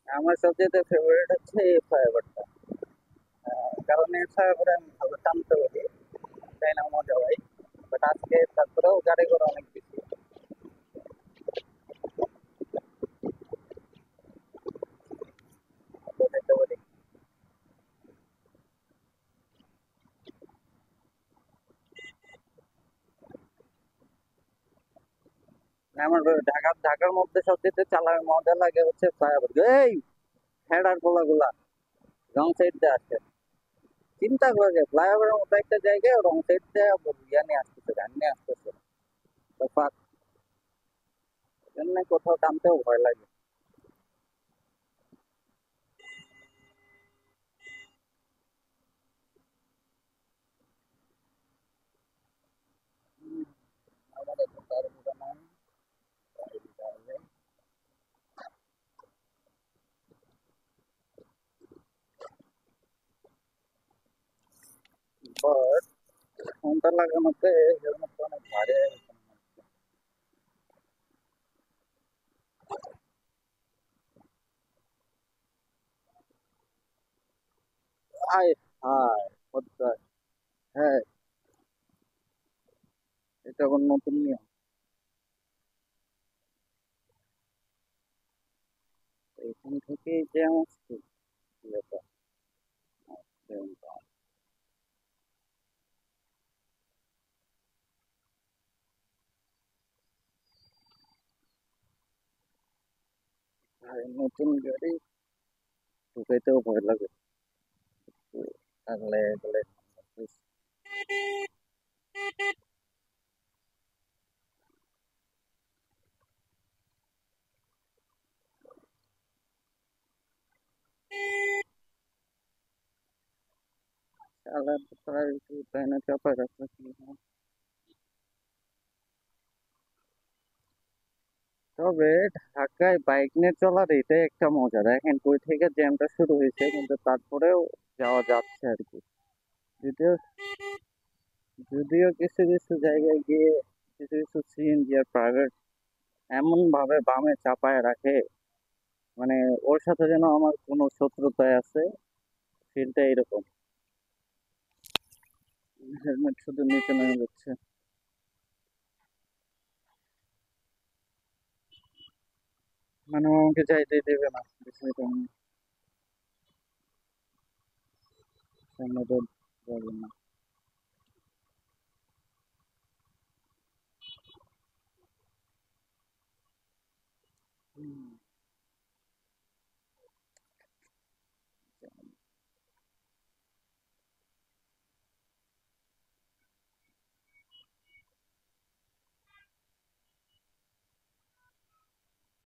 আমার সবচেয়ে ফেভারিট হচ্ছে এই ফ্লাইওভারটা। কারণ এই ফ্লাইওভারে আমি ভালো টানতে পারি, তাই না, মজা হয়। বাট আজকে তারপরেও গাড়ি ঘোড়া অনেক বেশি, তো যেতে পারি। না, আমার ঢাকার ঢাকার মধ্যে সবচেয়ে চালার মজা লাগে হচ্ছে ফ্লাইওভার। এই হেডার পোলা গুলা রং সাইড দিয়ে আসে, চিন্তা করে ফ্লাইওভারের মতো একটা জায়গায় রং সাইড দিয়ে ইয়া নিয়ে আসতেছে, গান নিয়ে আসতেছে। তো ফাঁক জন্য কোথাও টানতেও ভয় লাগে। আমাদের তো তার উপরে নাই, গাড়ি দিতে হবে। বাট ফোনটা লাগানোতে হেলমেটটা অনেক ভারী হয়ে গেছে মনে হচ্ছে। আয় হায়, খদ্দার। হ্যাঁ, এটা আবার নতুন নিয়ম। এখান থেকেই জ্যাম আসছে, কি ব্যাপার? ভাই, নতুন গাড়ি ঢুকাইতেও ভয় লাগে। আগলে গেলে চালার প্রায় তাই না, চাপা রাখা কি হয়। তবে ঢাকায় বাইক নিয়ে চলার এটাই একটা মজা। দেখেন কই থেকে জ্যামটা শুরু হয়েছে, কিন্তু তারপরেও যাওয়া যাচ্ছে আর কি। যদিও যদিও কিছু কিছু জায়গায় গিয়ে কিছু কিছু সিএনজি আর প্রাইভেট এমন ভাবে বামে চাপায় রাখে, মানে ওর সাথে যেন আমার কোনো শত্রুতায় আছে, ফিলটা এরকম। হেলমেট শুধু নিচে নেমে যাচ্ছে, মানে ও আমাকে যাইতেই দেবে না, বিষয়টা আমি সামনে তো যাবে না।